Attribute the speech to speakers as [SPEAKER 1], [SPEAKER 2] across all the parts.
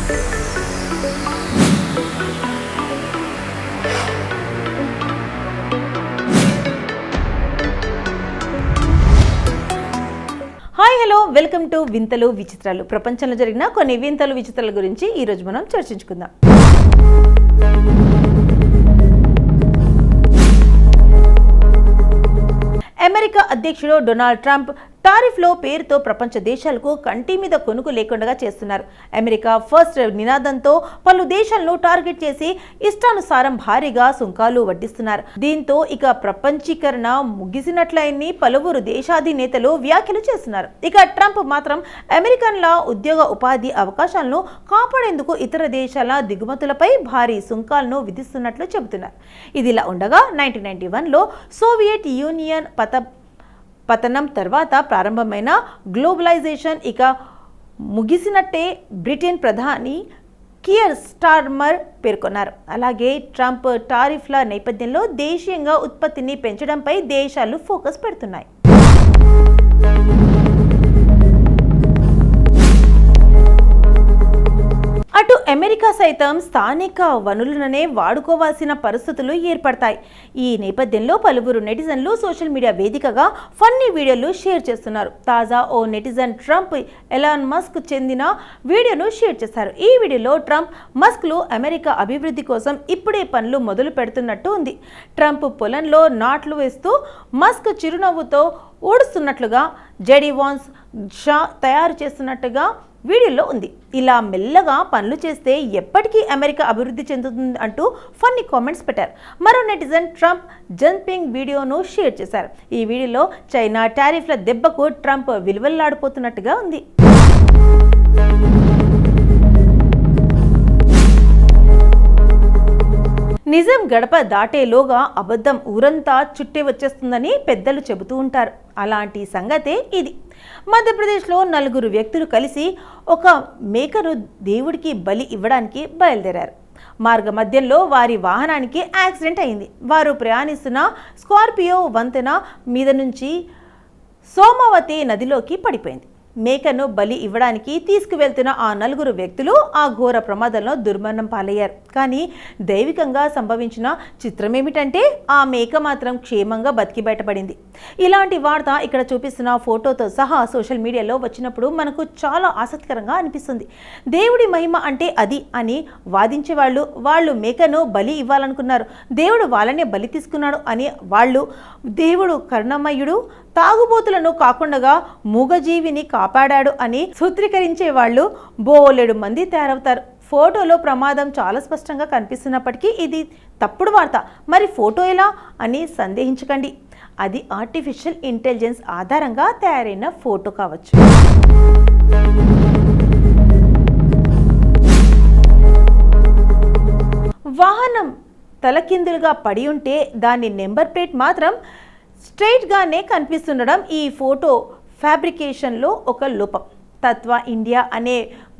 [SPEAKER 1] Hi hello welcome to వింతలు విచిత్రాలు. ప్రపంచంలో జరిగిన కొన్ని వింతలు విచిత్రాల గురించి ఈరోజు మనం చర్చించుకుందాం. అమెరికా అధ్యక్షుడు డొనాల్డ్ ట్రంప్ టారిఫ్లో పేరుతో ప్రపంచ దేశాలకు కంటి మీద కొనుకు లేకుండా చేస్తున్నారు. అమెరికా ఫస్ట్ నినాదంతో పలు దేశాలను టార్గెట్ చేసి ఇష్టానుసారం భారీగా సుంకాలు వడ్డిస్తున్నారు. దీంతో ఇక ప్రపంచీకరణ ముగిసినట్లయింది పలువురు దేశాధినేతలు వ్యాఖ్యలు చేస్తున్నారు. ఇక ట్రంప్ మాత్రం అమెరికన్ల ఉద్యోగ ఉపాధి అవకాశాలను కాపాడేందుకు ఇతర దేశాల దిగుమతులపై భారీ సుంకాలను విధిస్తున్నట్లు చెబుతున్నారు. ఇదిలా ఉండగా 1991లో సోవియట్ యూనియన్ పతనం తర్వాత ప్రారంభమైన గ్లోబలైజేషన్ ఇక ముగిసినట్టే బ్రిటన్ ప్రధాని కియర్ స్టార్మర్ పేర్కొన్నారు. అలాగే ట్రంప్ టారిఫ్ల నేపథ్యంలో దేశీయంగా ఉత్పత్తిని పెంచడంపై దేశాలు ఫోకస్ పెడుతున్నాయి. అటు అమెరికా సైతం స్థానిక వనరులనే వాడుకోవాల్సిన పరిస్థితులు ఏర్పడతాయి. ఈ నేపథ్యంలో పలువురు నెటిజన్లు సోషల్ మీడియా వేదికగా ఫన్నీ వీడియోలు షేర్ చేస్తున్నారు. తాజా ఓ నెటిజన్ ట్రంప్ ఎలాన్ మస్క్ చెందిన వీడియోను షేర్ చేశారు. ఈ వీడియోలో ట్రంప్ మస్క్లు అమెరికా అభివృద్ధి కోసం ఇప్పుడే పనులు మొదలు పెడుతున్నట్టు ఉంది. ట్రంప్ పొలంలో నాట్లు వేస్తూ మస్క్ చిరునవ్వుతో ఊడుస్తున్నట్లుగా జెడీ వాన్స్ షా తయారు చేస్తున్నట్టుగా వీడియోలో ఉంది. ఇలా మెల్లగా పనులు చేస్తే ఎప్పటికీ అమెరికా అభివృద్ధి చెందుతుంది అంటూ ఫన్నీ కామెంట్స్ పెట్టారు. మరో నెటిజన్ ట్రంప్ జంపింగ్ వీడియోను షేర్ చేశారు. ఈ వీడియోలో చైనా టారిఫ్ల దెబ్బకు ట్రంప్ విలువెల్లాడిపోతున్నట్టుగా ఉంది. నిజం గడప దాటేలోగా అబద్ధం ఊరంతా చుట్టే వచ్చేస్తుందని పెద్దలు చెబుతూ ఉంటారు. అలాంటి సంగతే ఇది. మధ్యప్రదేశ్లో 4 వ్యక్తులు కలిసి ఒక మేకను దేవుడికి బలి ఇవ్వడానికి బయలుదేరారు. మార్గ మధ్యంలో వారి వాహనానికి యాక్సిడెంట్ అయింది. వారు ప్రయాణిస్తున్న స్కార్పియో వంతెన మీద నుంచి సోమావతి నదిలోకి పడిపోయింది. మేకను బలి ఇవ్వడానికి తీసుకువెళ్తున్న ఆ 4 వ్యక్తులు ఆ ఘోర ప్రమాదంలో దుర్మరణం పాలయ్యారు. కానీ దైవికంగా సంభవించిన చిత్రమేమిటంటే ఆ మేక మాత్రం క్షేమంగా బతికి బయటపడింది. ఇలాంటి వార్త ఇక్కడ చూపిస్తున్న ఫోటోతో సహా సోషల్ మీడియాలో వచ్చినప్పుడు మనకు చాలా ఆసక్తికరంగా అనిపిస్తుంది. దేవుడి మహిమ అంటే అది అని వాదించే వాళ్ళు మేకను బలి ఇవ్వాలనుకున్నారు, దేవుడు వాళ్ళనే బలి తీసుకున్నాడు అని వాళ్ళు, దేవుడు కరుణమయుడు తాగుబోతులను కాకుండా మూగజీవిని కాపాడాడు అని సూత్రీకరించే వాళ్ళు బోలెడు మంది తయారవుతారు. ఫోటోలో ప్రమాదం చాలా స్పష్టంగా కనిపిస్తున్నప్పటికీ ఇది తప్పుడు వార్త. మరి ఫోటో ఎలా అని సందేహించకండి. అది ఆర్టిఫిషియల్ ఇంటెలిజెన్స్ ఆధారంగా తయారైన ఫోటో కావచ్చు. వాహనం తలకిందులుగా పడి ఉంటే దాని నెంబర్ ప్లేట్ మాత్రం స్ట్రైట్గానే కనిపిస్తుండడం ఈ ఫోటో ఫ్యాబ్రికేషన్లో ఒక లోపం. తత్వ ఇండియా అనే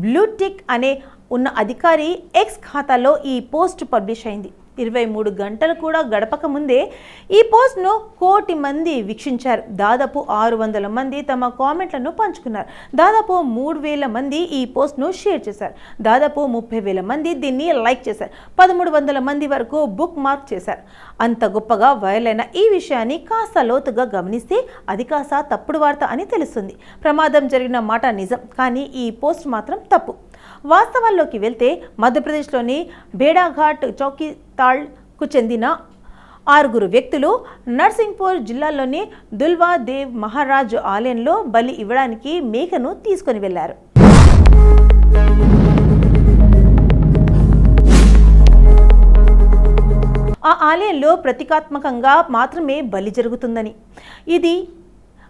[SPEAKER 1] బ్లూటిక్ అనే ఉన్న అధికారి ఎక్స్ ఖాతాలో ఈ పోస్ట్ పబ్లిష్ అయింది. 23 గంటలు కూడా గడపక ముందే ఈ పోస్ట్ను 1 కోటి మంది వీక్షించారు. దాదాపు 600 మంది తమ కామెంట్లను పంచుకున్నారు. దాదాపు 3000 మంది ఈ పోస్ట్ను షేర్ చేశారు. దాదాపు 30,000 మంది దీన్ని లైక్ చేశారు. 1300 మంది వరకు బుక్ మార్క్ చేశారు. అంత గొప్పగా వైరల్ అయిన ఈ విషయాన్ని కాస్త లోతుగా గమనిస్తే అది కాస్త తప్పుడు వార్త అని తెలుస్తుంది. ప్రమాదం జరిగిన మాట నిజం, కానీ ఈ పోస్ట్ మాత్రం తప్పు. వాస్తవాల్లోకి వెళ్తే మధ్యప్రదేశ్లోని బేడాఘాట్ చౌకీతాళ్కు చెందిన 6 వ్యక్తులు నర్సింగ్పూర్ జిల్లాలోని దుల్వా దేవ్ మహారాజ్ ఆలయంలో బలి ఇవ్వడానికి మేకను తీసుకొని వెళ్లారు. ఆ ఆలయంలో ప్రతీకాత్మకంగా మాత్రమే బలి జరుగుతుందని, ఇది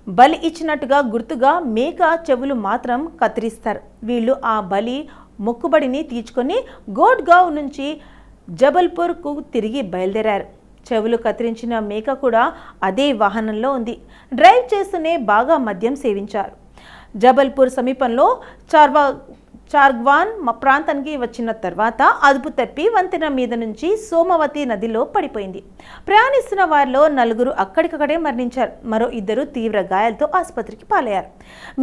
[SPEAKER 1] బలి ఇచ్చినట్టుగా గుర్తుగా మేక చెవులు మాత్రం కత్తిరిస్తారు. వీళ్ళు ఆ బలి మొక్కుబడిని తీర్చుకొని గోడ్గావ్ నుంచి జబల్పూర్కు తిరిగి బయలుదేరారు. చెవులు కత్తిరించిన మేక కూడా అదే వాహనంలో ఉంది. డ్రైవ్ చేస్తూనే బాగా మద్యం సేవించారు. జబల్పూర్ సమీపంలో చార్గ్వాన్ ప్రాంతానికి వచ్చిన తర్వాత అదుపు తప్పి వంతెన మీద నుంచి సోమవతి నదిలో పడిపోయింది. ప్రయాణిస్తున్న వారిలో 4 అక్కడికక్కడే మరణించారు. మరో 2 తీవ్ర గాయాలతో ఆసుపత్రికి పాలయ్యారు.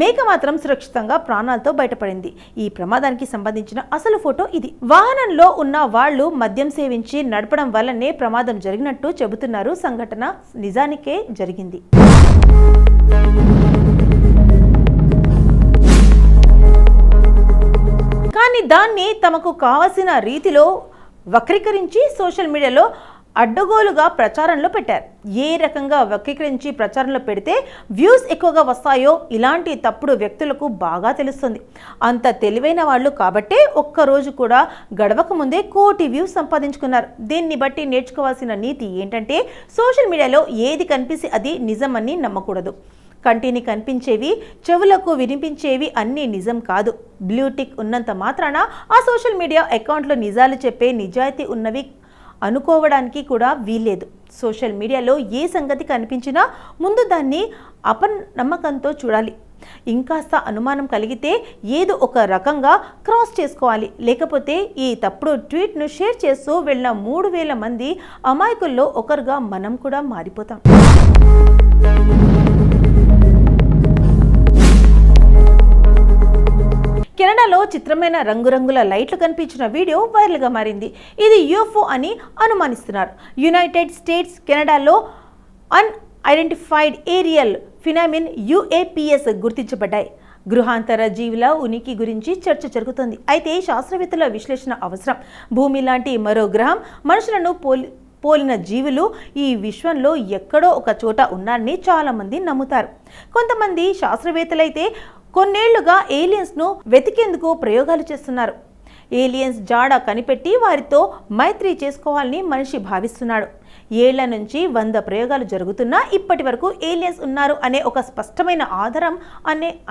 [SPEAKER 1] మేఘ మాత్రం సురక్షితంగా ప్రాణాలతో బయటపడింది. ఈ ప్రమాదానికి సంబంధించిన అసలు ఫోటో ఇది. వాహనంలో ఉన్న వాళ్లు మద్యం సేవించి నడపడం వల్లనే ప్రమాదం జరిగినట్టు చెబుతున్నారు. సంఘటన నిజానికే జరిగింది. కానీ దాన్ని తమకు కావలసిన రీతిలో వక్రీకరించి సోషల్ మీడియాలో అడ్డగోలుగా ప్రచారంలో పెట్టారు. ఏ రకంగా వక్రీకరించి ప్రచారంలో పెడితే వ్యూస్ ఎక్కువగా వస్తాయో ఇలాంటి తప్పుడు వ్యక్తులకు బాగా తెలుస్తుంది. అంత తెలివైన వాళ్ళు కాబట్టే ఒక్కరోజు కూడా గడవక ముందే 1 కోటి వ్యూస్ సంపాదించుకున్నారు. దీన్ని బట్టి నేర్చుకోవాల్సిన నీతి ఏంటంటే సోషల్ మీడియాలో ఏది కనిపిస్తే అది నిజమని నమ్మకూడదు. కంటిని కనిపించేవి, చెవులకు వినిపించేవి అన్నీ నిజం కాదు. బ్లూటిక్ ఉన్నంత మాత్రాన ఆ సోషల్ మీడియా అకౌంట్లో నిజాలు చెప్పే నిజాయితీ ఉన్నవి అనుకోవడానికి కూడా వీల్లేదు. సోషల్ మీడియాలో ఏ సంగతి కనిపించినా ముందు దాన్ని అపనమ్మకంతో చూడాలి. ఇంకాస్త అనుమానం కలిగితే ఏదో ఒక రకంగా క్రాస్ చేసుకోవాలి. లేకపోతే ఈ తప్పుడు ట్వీట్ను షేర్ చేస్తూ వెళ్ళిన 3000 మంది అమాయకుల్లో ఒకరుగా మనం కూడా మారిపోతాం. కెనడాలో చిత్రమైన రంగురంగుల లైట్లు కనిపించిన వీడియో వైరల్గా మారింది. ఇది యూఎఫ్ఓ అని అనుమానిస్తున్నారు. యునైటెడ్ స్టేట్స్ కెనడాలో అన్ఐడెంటిఫైడ్ ఏరియల్ ఫినామిన్ UAPS గుర్తించబడ్డాయి. గృహాంతర జీవుల ఉనికి గురించి చర్చ జరుగుతుంది. అయితే శాస్త్రవేత్తల విశ్లేషణ అవసరం. భూమి లాంటి మరో గ్రహం మనుషులను పోలిన జీవులు ఈ విశ్వంలో ఎక్కడో ఒక చోట ఉన్నారని చాలామంది నమ్ముతారు. కొంతమంది శాస్త్రవేత్తలైతే కొన్నేళ్లుగా ఏలియన్స్ను వెతికేందుకు ప్రయోగాలు చేస్తున్నారు. ఏలియన్స్ జాడ కనిపెట్టి వారితో మైత్రి చేసుకోవాలని మనిషి భావిస్తున్నాడు. ఏళ్ల నుంచి 100 ప్రయోగాలు జరుగుతున్నా ఇప్పటి వరకు ఏలియన్స్ ఉన్నారు అనే ఒక స్పష్టమైన ఆధారం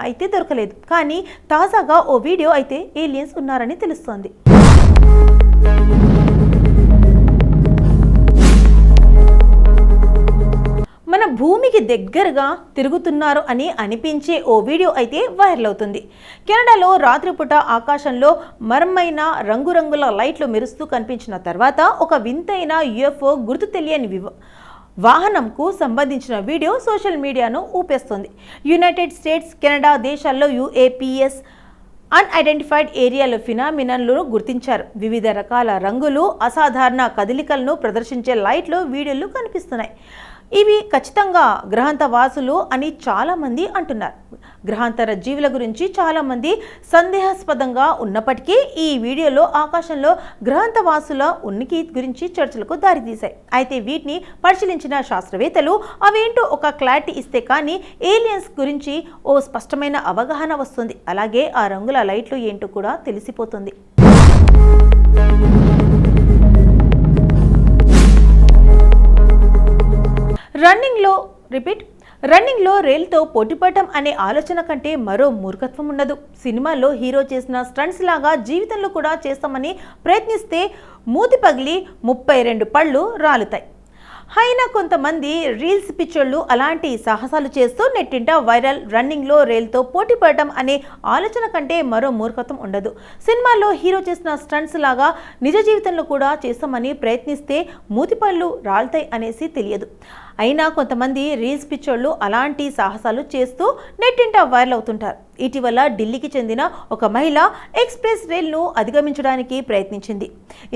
[SPEAKER 1] అయితే దొరకలేదు. కానీ తాజాగా ఓ వీడియో అయితే ఏలియన్స్ ఉన్నారని తెలుస్తోంది. మన భూమికి దగ్గరగా తిరుగుతున్నారు అని అనిపించే ఓ వీడియో అయితే వైరల్ అవుతుంది. కెనడాలో రాత్రిపూట ఆకాశంలో మరమైన రంగురంగుల లైట్లు మెరుస్తూ కనిపించిన తర్వాత ఒక వింతైన UFO గుర్తు తెలియని వాహనంకు సంబంధించిన వీడియో సోషల్ మీడియాను ఊపేస్తోంది. యునైటెడ్ స్టేట్స్, కెనడా దేశాల్లో UAPS అన్ఐడెంటిఫైడ్ ఏరియల్ ఫినామినన్లను గుర్తించారు. వివిధ రకాల రంగులు, అసాధారణ కదలికలను ప్రదర్శించే లైట్లు వీడియోలు కనిపిస్తున్నాయి. ఇవి ఖచ్చితంగా గ్రహాంతర వాసులు అని చాలామంది అంటున్నారు. గ్రహాంతర జీవుల గురించి చాలామంది సందేహాస్పదంగా ఉన్నప్పటికీ ఈ వీడియోలో ఆకాశంలో గ్రహాంతర వాసుల ఉనికి గురించి చర్చలకు దారితీశాయి. అయితే వీటిని పరిశీలించిన శాస్త్రవేత్తలు అవేంటో ఒక క్లారిటీ ఇస్తే కానీ ఏలియన్స్ గురించి ఓ స్పష్టమైన అవగాహన వస్తుంది. అలాగే ఆ రంగుల లైట్లు ఏంటో కూడా తెలిసిపోతుంది. రన్నింగ్లో రైలుతో పోటీపడటం అనే ఆలోచన కంటే మరో మూర్ఖత్వం ఉండదు. సినిమాల్లో హీరో చేసిన స్టంట్స్ లాగా జీవితంలో కూడా చేస్తామని ప్రయత్నిస్తే మూతి పగిలి 32 పళ్ళు రాలుతాయి. అయినా కొంతమంది రీల్స్ పిచ్చోళ్ళు అలాంటి సాహసాలు చేస్తూ నెట్టింట వైరల్. రన్నింగ్లో రైలుతో పోటీ పడటం అనే ఆలోచన కంటే మరో మూర్ఖత్వం ఉండదు. సినిమాల్లో హీరో చేసిన స్టంట్స్ లాగా నిజ జీవితంలో కూడా చేస్తామని ప్రయత్నిస్తే మూతిపళ్ళు రాలుతాయి అనేసి తెలియదు. అయినా కొంతమంది రీల్స్ పిచ్చోళ్ళు అలాంటి సాహసాలు చేస్తూ నెట్టింట వైరల్ అవుతుంటారు. ఇటీవల ఢిల్లీకి చెందిన ఒక మహిళ ఎక్స్ప్రెస్ రైలును అధిగమించడానికి ప్రయత్నించింది.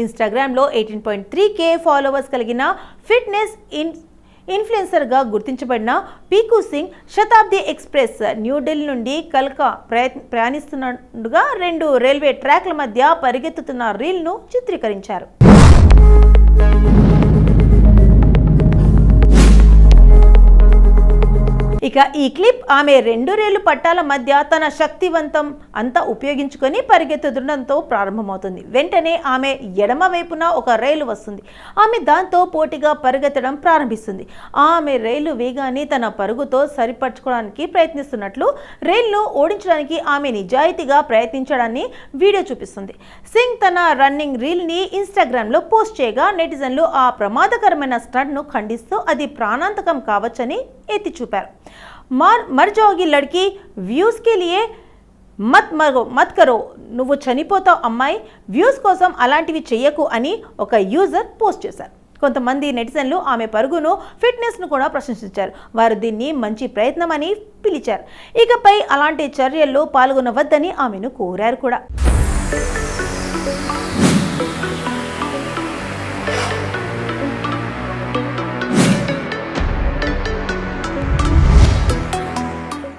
[SPEAKER 1] ఇన్స్టాగ్రామ్లో 18.3K ఫాలోవర్స్ కలిగిన ఫిట్నెస్ ఇన్ఫ్లుయెన్సర్గా గుర్తించబడిన పీకూ సింగ్ శతాబ్ది ఎక్స్ప్రెస్ న్యూఢిల్లీ నుండి కల్కా ప్రయాణిస్తుండగా 2 రైల్వే ట్రాక్ల మధ్య పరిగెత్తుతున్న రీల్ను చిత్రీకరించారు. ఇక ఈ క్లిప్ ఆమె 2 రైలు పట్టాల మధ్య తన శక్తివంతం అంతా ఉపయోగించుకొని పరిగెత్తుతుండడంతో ప్రారంభమవుతుంది. వెంటనే ఆమె ఎడమ వైపున ఒక రైలు వస్తుంది. ఆమె దాంతో పోటీగా పరిగెత్తడం ప్రారంభిస్తుంది. ఆమె రైలు వేగాన్ని తన పరుగుతో సరిపరచుకోవడానికి ప్రయత్నిస్తున్నట్లు రైలును ఓడించడానికి ఆమె నిజాయితీగా ప్రయత్నించడాన్ని వీడియో చూపిస్తుంది. సింగ్ తన రన్నింగ్ రీల్ని ఇన్స్టాగ్రామ్లో పోస్ట్ చేయగా నెటిజన్లు ఆ ప్రమాదకరమైన స్టంట్ను ఖండిస్తూ అది ప్రాణాంతకం కావచ్చని ఎత్తి చూపారు. मर जाओगी लड़की व्यूज के लिए మత్ కరో, నువ్వు చనిపోతావు అమ్మాయి, వ్యూస్ కోసం అలాంటివి చెయ్యకు అని ఒక యూజర్ పోస్ట్ చేశారు. కొంతమంది నెటిజన్లు ఆమె పరుగును, ఫిట్నెస్ను కూడా ప్రశంసించారు. వారు దీన్ని మంచి ప్రయత్నమని పిలిచారు. ఇకపై అలాంటి చర్యల్లో పాల్గొనవద్దని ఆమెను కోరారు కూడా.